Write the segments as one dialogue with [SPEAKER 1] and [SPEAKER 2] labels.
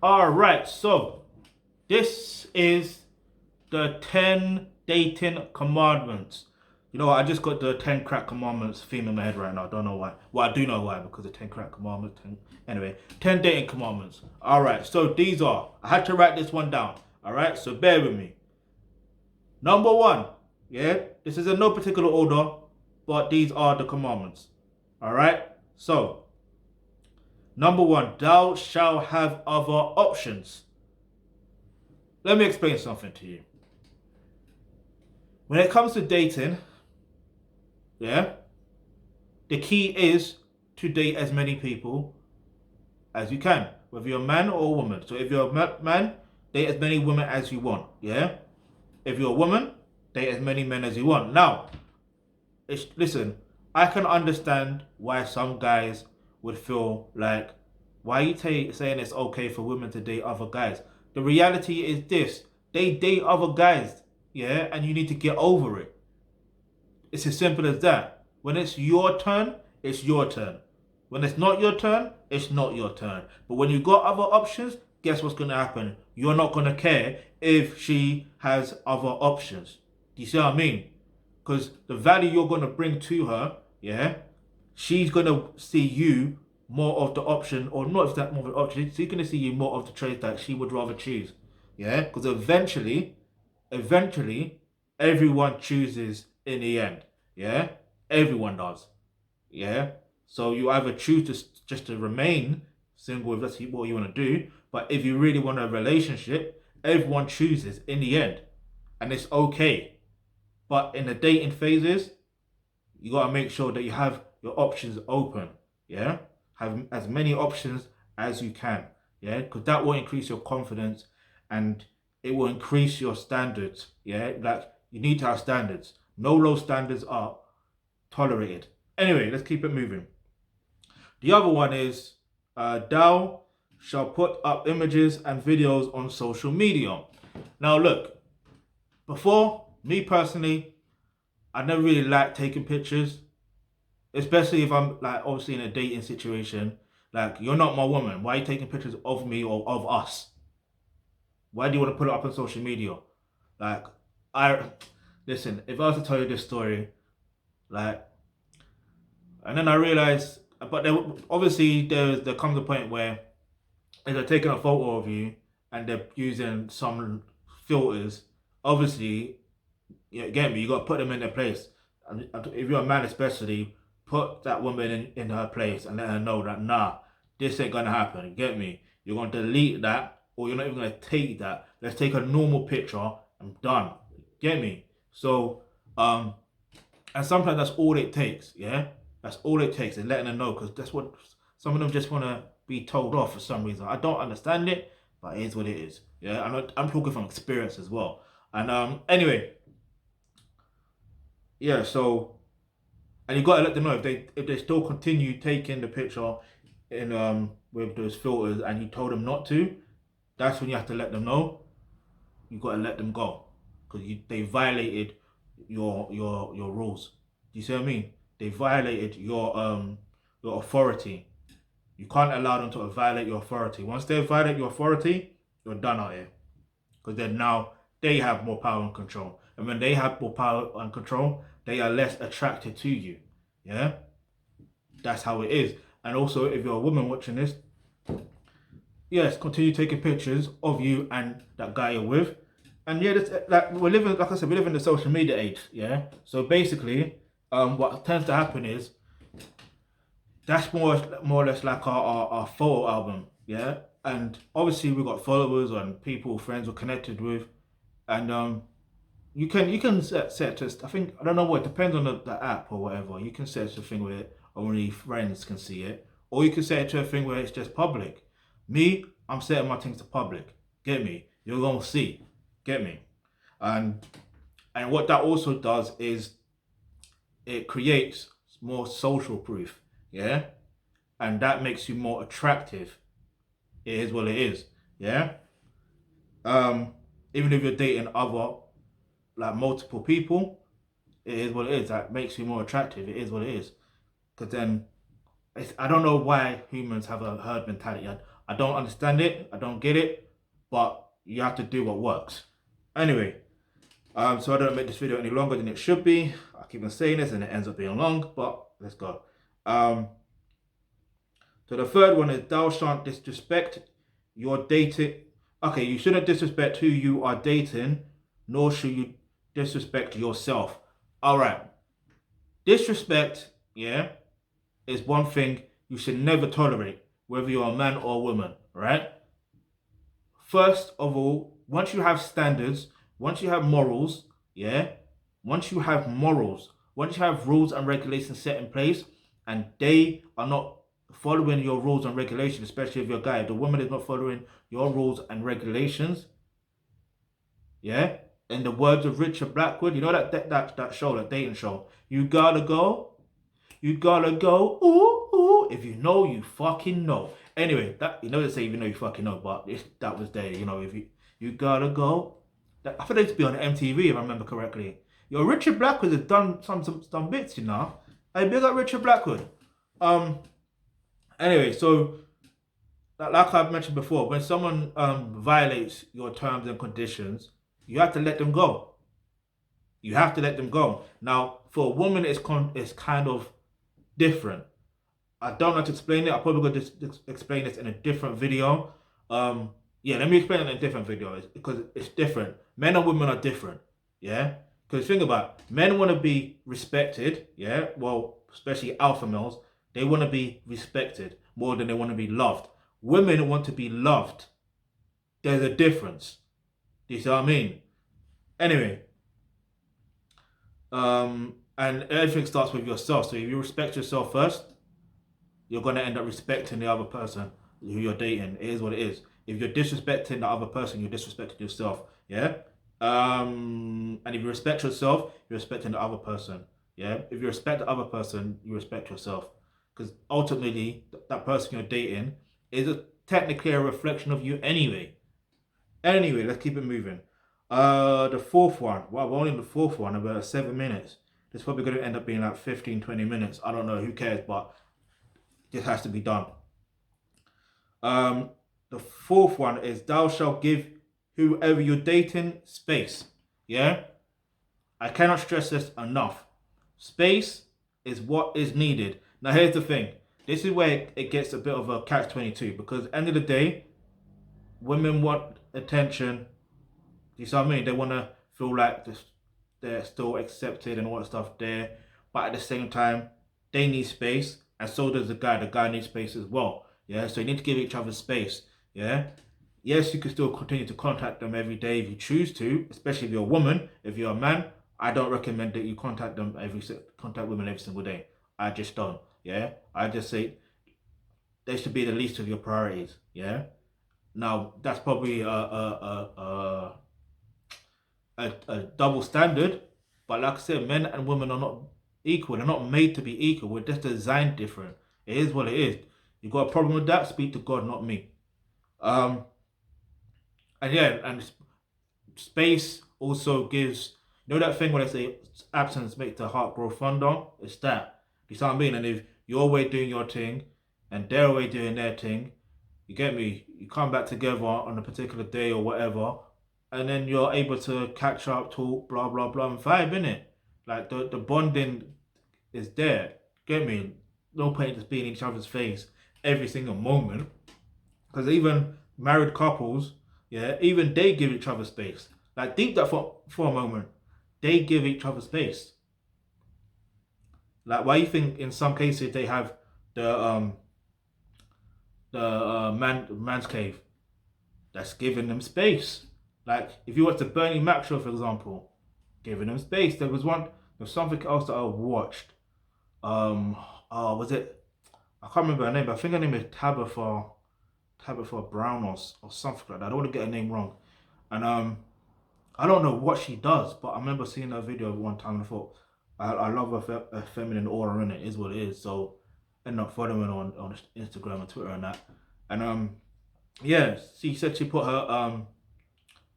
[SPEAKER 1] All right, so this is the 10 dating commandments. You know what? I just got the 10 crack commandments theme in my head right now. I don't know why. Well, I do know why, because the 10 crack commandments. Anyway, 10 dating commandments. All right, so these are, I had to write this one down. All right, so bear with me. Number one, yeah, this is in no particular order, but these are the commandments. All right, so number one, thou shalt have other options. Let me explain something to you. When it comes to dating, yeah, the key is to date as many people as you can, whether you're a man or a woman. So if you're a man, date as many women as you want, yeah? If you're a woman, date as many men as you want. Now, listen, I can understand why some guys would feel like, why are you saying it's okay for women to date other guys? The reality is this, they date other guys, yeah, and you need to get over it. It's as simple as that. When it's your turn, it's your turn. When it's not your turn, it's not your turn. But when you got other options, guess what's going to happen? You're not going to care if she has other options. Do you see what I mean? Because the value you're going to bring to her, yeah, she's going to see you more of the option, or not if that more of an option, she's going to see you more of the traits that she would rather choose. Yeah, because eventually, everyone chooses in the end. Yeah, everyone does. Yeah, so you either choose to just to remain single if that's what you want to do, but if you really want a relationship, everyone chooses in the end, and it's okay. But in the dating phases, you gotta make sure that you have your options open. Yeah, have as many options as you can. Yeah, because that will increase your confidence and it will increase your standards. Yeah, like you need to have standards. No low standards are tolerated. Anyway, let's keep it moving. The other one is thou shall put up images and videos on social media. Now, look, before me personally, I never really liked taking pictures, especially if I'm like obviously in a dating situation. Like, you're not my woman. Why are you taking pictures of me or of us? Why do you want to put it up on social media? Like, I listen. If I was to tell you this story, like, and then I realized, but there, obviously there comes a point where if they're taking a photo of you and they're using some filters, obviously, you get me, you got to put them in their place. And if you're a man especially, put that woman in her place and let her know that, nah, this ain't going to happen, you get me? You're going to delete that, or you're not even going to take that. Let's take a normal picture and done, get me? So, and sometimes that's all it takes, yeah? That's all it takes, is letting them know, because that's what some of them just want to be told off for some reason. I don't understand it, but it is what it is. Yeah, I'm talking from experience as well. And anyway, yeah. So, and you gotta let them know if they still continue taking the picture in with those filters, and you told them not to. That's when you have to let them know. You gotta let them go because they violated your rules. Do you see what I mean? They violated your authority. You can't allow them to violate your authority. Once they violate your authority, you're done out here. Because then now they have more power and control. And when they have more power and control, they are less attracted to you. Yeah? That's how it is. And also, if you're a woman watching this, yes, continue taking pictures of you and that guy you're with. And yeah, like we're living, like I said, we live in the social media age. Yeah. So basically, what tends to happen is that's more or less like our photo album, yeah. And obviously we've got followers and people, friends we're connected with, and you can set to, I think, I don't know what, it depends on the app or whatever. You can set it to a thing where only friends can see it, or you can set it to a thing where it's just public. Me, I'm setting my things to public. Get me? You're gonna see. Get me? And what that also does is it creates more social proof, yeah, and that makes you more attractive. It is what it is, yeah. Even if you're dating other, like, multiple people, it is what it is. That makes you more attractive. It is what it is. Because then, I don't know why humans have a herd mentality. I don't understand it. I don't get it. But you have to do what works. Anyway, so I don't make this video any longer than it should be. I keep on saying this and it ends up being long, but let's go. So the third one is thou shan't disrespect your dating. Okay, you shouldn't disrespect who you are dating, nor should you disrespect yourself. All right. Disrespect, yeah, is one thing you should never tolerate, whether you're a man or a woman, right? First of all, once you have standards, once you have morals, yeah, once you have rules and regulations set in place, and they are not following your rules and regulations, especially if you're a guy, if the woman is not following your rules and regulations, yeah, in the words of Richard Blackwood, you know that show, that dating show, you gotta go, ooh, ooh, if you know, you fucking know. Anyway, that, you know, they say, even though you fucking know, but that was there, you know, if you gotta go. That, I thought it used to be on MTV, if I remember correctly. Yo, Richard Blackwood has done some bits, you know. Hey, big up Richard Blackwood. Anyway, so like I've mentioned before, when someone violates your terms and conditions, you have to let them go. You have to let them go. Now, for a woman, it's kind of different. I don't know how to explain it. I'll probably go to explain this in a different video. Yeah, let me explain it in a different video because it's different. Men and women are different. Yeah, because think about it. Men want to be respected. Yeah, well, especially alpha males, they want to be respected more than they want to be loved. Women want to be loved. There's a difference. Do you see what I mean? Anyway, and everything starts with yourself. So if you respect yourself first, you're going to end up respecting the other person who you're dating. It is what it is. If you're disrespecting the other person, you're disrespecting yourself. Yeah? And if you respect yourself, you're respecting the other person. Yeah? If you respect the other person, you respect yourself. Because ultimately, that person you're dating is technically a reflection of you anyway. Anyway, let's keep it moving. The fourth one. Well, we're only in the fourth one, about 7 minutes. This is probably going to end up being like 15, 20 minutes. I don't know, who cares, but this has to be done. The fourth one is thou shalt give whoever you're dating space. Yeah? I cannot stress this enough. Space is what is needed. Now here's the thing. This is where it gets a bit of a catch-22, because at the end of the day, women want attention. You see what I mean? They want to feel like they're still accepted and all that stuff there. But at the same time, they need space. And so does the guy. The guy needs space as well. Yeah, so you need to give each other space. Yeah. Yes, you can still continue to contact them every day if you choose to, especially if you're a woman. If you're a man, I don't recommend that you contact women every single day. I just don't. Yeah. I just say they should be the least of your priorities. Yeah. Now that's probably a double standard, but like I said, men and women are not equal. They're not made to be equal. We're just designed different. It is what it is. You got a problem with that? Speak to God, not me. And yeah, and space also gives, you know that thing where they say absence makes the heart grow fonder? It's that. You see what I mean? And if you're away doing your thing and they're away doing their thing, you get me? You come back together on a particular day or whatever, and then you're able to catch up, talk, blah, blah, blah, and vibe, innit? Like, the bonding is there. Get me? No point just being in each other's face every single moment. Because even married couples, yeah, even they give each other space. Like, think that for a moment. They give each other space. Like, why you think in some cases they have the man's cave? That's giving them space. Like, if you watch the Bernie Mac show, for example, giving them space. There was something else that I watched. Was it? I can't remember her name, but I think her name is Tabitha Brown or something like that. I don't want to get her name wrong. And I don't know what she does, but I remember seeing her video one time and I thought, I love her feminine aura, in it is what it is. So I ended up following her on Instagram and Twitter and that. And yeah, she said she put her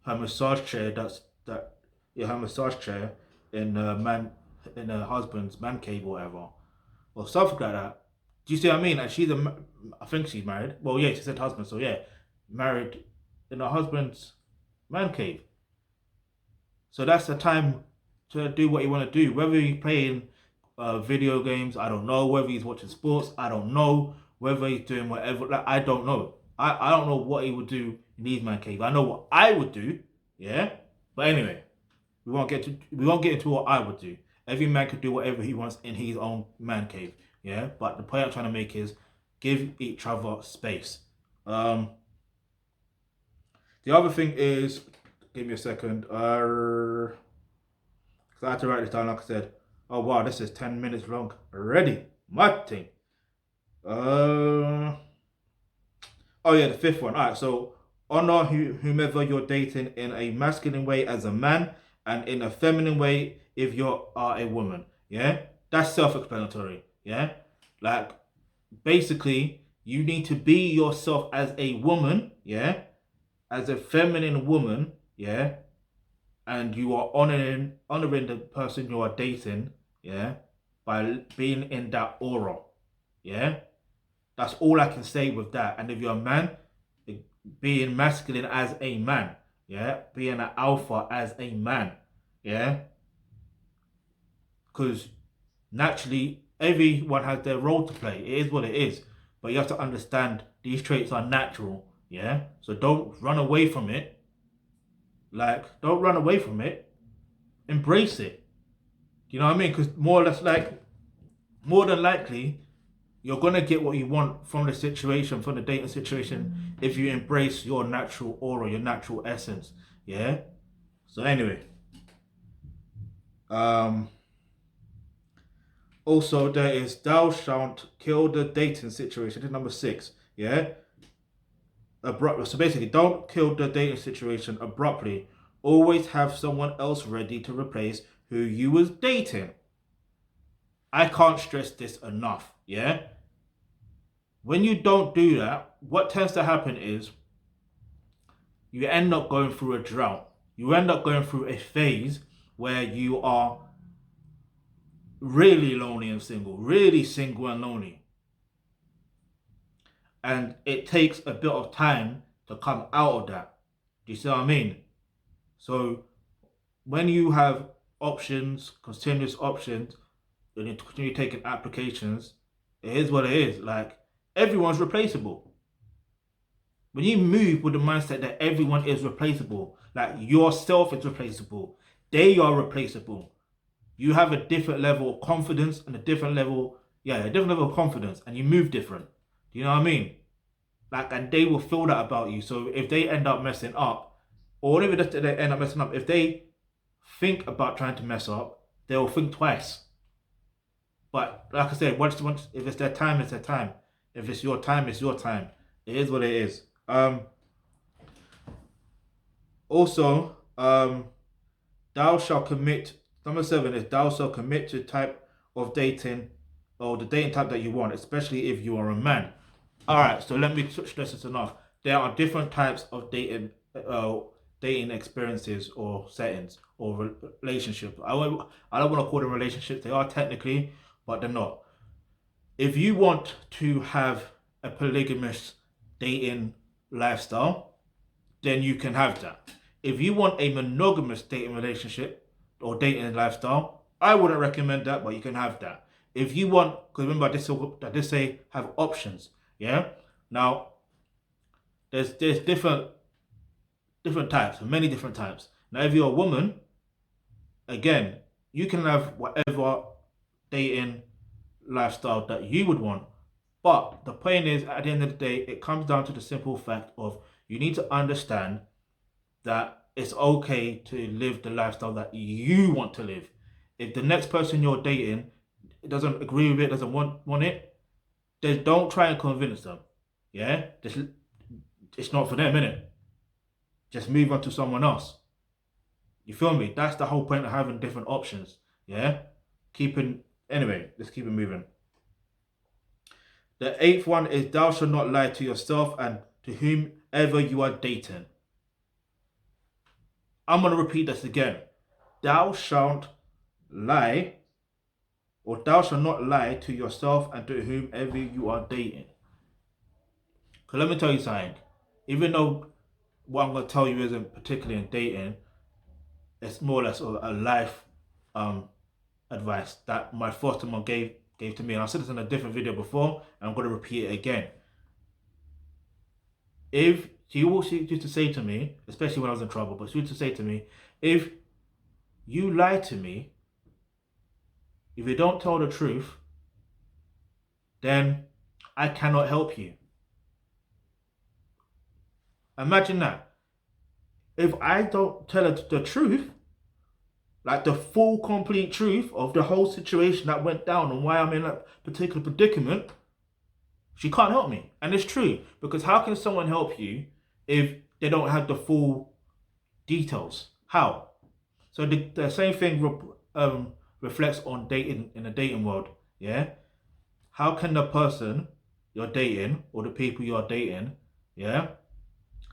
[SPEAKER 1] massage chair her massage chair in her husband's man cave or whatever, or something like that. Do you see what I mean? And I think she's married. Well, yeah, she said husband, so yeah, married in her husband's man cave. So that's the time to do what you want to do. Whether you're playing video games, I don't know. Whether he's watching sports, I don't know. Whether he's doing whatever, like, I don't know. I don't know what he would do in his man cave. I know what I would do, yeah. But anyway, we won't get into what I would do. Every man could do whatever he wants in his own man cave, yeah. But the point I'm trying to make is give each other space. The other thing is, give me a second. Because I had to write this down, like I said. Oh wow, this is 10 minutes long already. My thing. Oh yeah, the fifth one. Alright, so honor whomever you're dating in a masculine way as a man and in a feminine way if you are a woman. Yeah? That's self-explanatory. Yeah? Like, basically, you need to be yourself as a woman, yeah? As a feminine woman, yeah? And you are honoring the person you are dating, yeah, by being in that aura, yeah. That's all I can say with that. And if you're a man, being masculine as a man, yeah, being an alpha as a man, yeah, because naturally everyone has their role to play. It is what it is, but you have to understand these traits are natural, yeah. So don't run away from it. Like, don't run away from it. Embrace it. You know what I mean? Because more than likely, you're gonna get what you want from the situation, from the dating situation, if you embrace your natural aura, your natural essence. Yeah. So anyway, also there is thou shalt kill the dating situation. This is number 6. Yeah. So basically, don't kill the dating situation abruptly. Always have someone else ready to replace who you was dating. I can't stress this enough, yeah? When you don't do that, what tends to happen is you end up going through a drought. You end up going through a phase where you are really lonely and single, really single and lonely. And it takes a bit of time to come out of that. Do you see what I mean? So when you have options, continuous options, and you continue taking applications, it is what it is. Like, everyone's replaceable. When you move with the mindset that everyone is replaceable, like yourself is replaceable, they are replaceable. You have a different level of confidence and a different level of confidence, and you move different. Do you know what I mean? Like, and they will feel that about you. So if they end up messing up, or if they end up messing up, if they think about trying to mess up, they'll think twice. But like I said, once if it's their time, it's their time. If it's your time, it's your time. It is what it is. Also, thou shalt commit. Number 7 is thou shalt commit to type of dating or the dating type that you want, especially if you are a man. All right, so let me stress this enough. There are different types of dating experiences or settings or relationships. I don't want to call them relationships. They are technically, but they're not. If you want to have a polygamous dating lifestyle, then you can have that. If you want a monogamous dating relationship or dating lifestyle, I wouldn't recommend that, but you can have that. If you want, because remember I did say have options, yeah? Now, there's different types, many different types. Now, if you're a woman, again, you can have whatever dating lifestyle that you would want. But the point is, at the end of the day, it comes down to the simple fact of you need to understand that it's okay to live the lifestyle that you want to live. If the next person you're dating doesn't agree with it, doesn't want it, then don't try and convince them. Yeah? It's not for them, innit? Just move on to someone else. You feel me? That's the whole point of having different options. Yeah? Anyway, let's keep it moving. The 8th one is thou shalt not lie to yourself and to whomever you are dating. I'm going to repeat this again. Thou shalt lie or thou shalt not lie to yourself and to whomever you are dating. Because let me tell you something. Even though what I'm going to tell you isn't particularly in dating, it's more or less a life advice that my foster mom gave to me. And I said this in a different video before, and I'm going to repeat it again. If she used to say to me, especially when I was in trouble, but she used to say to me, if you lie to me, if you don't tell the truth, then I cannot help you. Imagine that. If I don't tell her the truth, like the full, complete truth of the whole situation that went down and why I'm in that particular predicament, she can't help me. And it's true, because how can someone help you if they don't have the full details? How? So the same thing reflects on dating in the dating world. Yeah. How can the person you're dating or the people you're dating, yeah,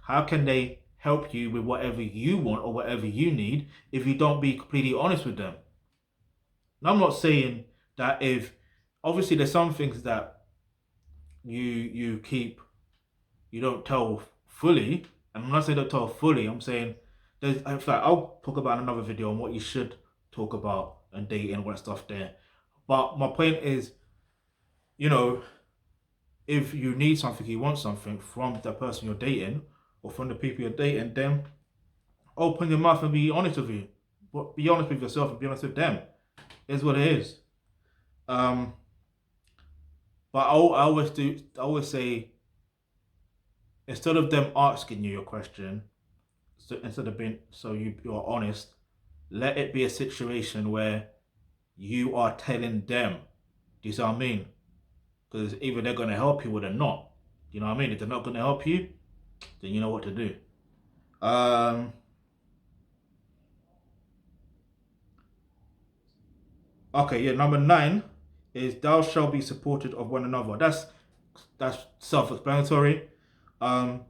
[SPEAKER 1] how can they help you with whatever you want or whatever you need if you don't be completely honest with them? And I'm not saying that if, obviously there's some things that you keep, you don't tell fully. And I'm not saying don't tell fully, I'm saying there's, in fact, I'll talk about in another video on what you should talk about and dating and all that stuff there. But my point is, you know, if you need something, you want something from the person you're dating or from the people you're dating, then open your mouth and be honest with you. But be honest with yourself and be honest with them. Is what it is. But I always say, instead of them asking you your question, so instead of being you're honest, let it be a situation where you are telling them. Do you see what I mean? Because either they're going to help you or they're not. You know what I mean? If they're not going to help you, then you know what to do. Okay, yeah, number 9 is thou shalt be supported of one another. That's self-explanatory. But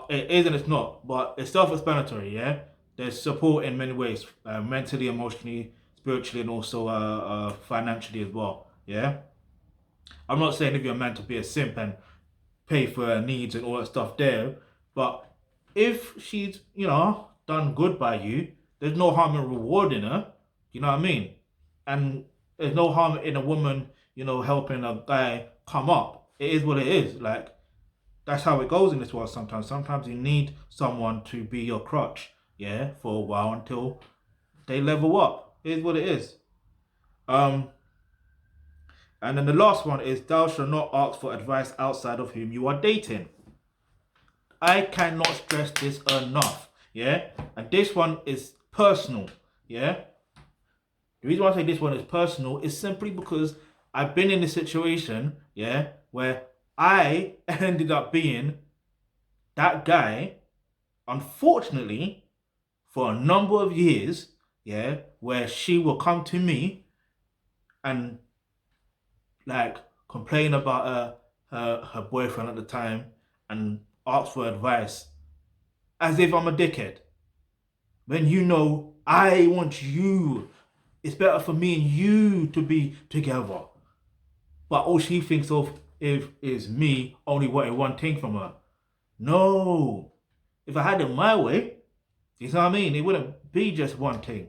[SPEAKER 1] it is and it's not. But it's self-explanatory, yeah? There's support in many ways. Mentally, emotionally, spiritually, and also financially as well, yeah? I'm not saying if you're meant to be a simp and pay for her needs and all that stuff there, but if she's, done good by you, there's no harm in rewarding her. You know what I mean? And there's no harm in a woman, helping a guy come up. It is what it is. Like, that's how it goes in this world sometimes. Sometimes you need someone to be your crutch, yeah, for a while until they level up. It is what it is. And then the last one is thou shalt not ask for advice outside of whom you are dating. I cannot stress this enough, yeah? And this one is personal, yeah? The reason why I say this one is personal is simply because I've been in a situation, yeah, where I ended up being that guy, unfortunately, for a number of years, yeah, where she will come to me and like complain about her boyfriend at the time and ask for advice as if I'm a dickhead. When I want you. It's better for me and you to be together. But all she thinks of is me only wanting one thing from her. No. If I had it my way, you know what I mean? It wouldn't be just one thing.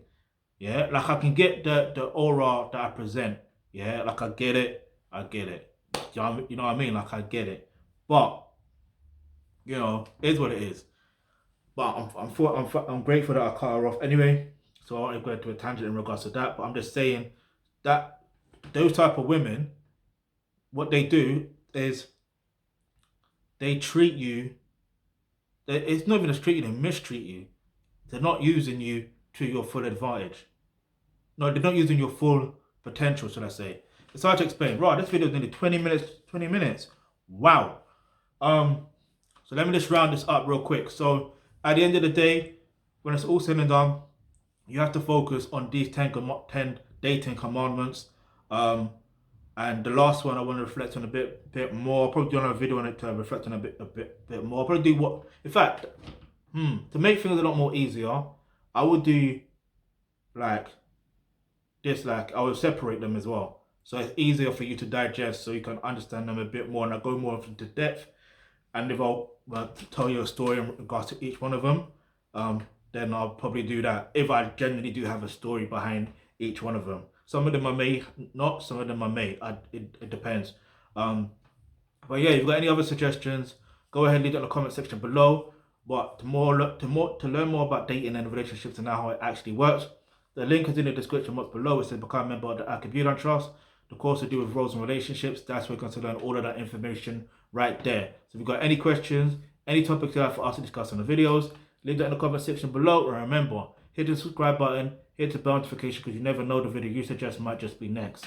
[SPEAKER 1] Yeah, like I can get the aura that I present. Yeah, like I get it. You know what I mean? Like I get it. But, it is what it is. But I'm grateful that I cut her off anyway. So I won't go into a tangent in regards to that. But I'm just saying that those type of women, what they do is they treat you. It's not even a treat you, they mistreat you. They're not using you to your full advantage. No, they're not using your full potential, should I say. It's hard to explain. Right, this video is nearly 20 minutes. Wow. So let me just round this up real quick. So at the end of the day, when it's all said and done, you have to focus on these 10 dating commandments. And the last one I want to reflect on a bit more. I'll probably do another video on it to reflect on a bit more. I'll probably do in fact, to make things a lot more easier, I would do like dislike, I will separate them as well. So it's easier for you to digest, so you can understand them a bit more, and I go more into depth. And if I'll tell you a story in regards to each one of them, then I'll probably do that if I genuinely do have a story behind each one of them. Some of them I may not, some of them I may. It depends. But yeah, if you've got any other suggestions, go ahead and leave it in the comment section below. But to learn more about dating and relationships and how it actually works, the link is in the description box below. It says become a member of the Alkebulantrust. The course to do with roles and relationships. That's where you're going to learn all of that information right there. So if you've got any questions, any topics you have for us to discuss on the videos, leave that in the comment section below. And remember, hit the subscribe button, hit the bell notification, because you never know, the video you suggest might just be next.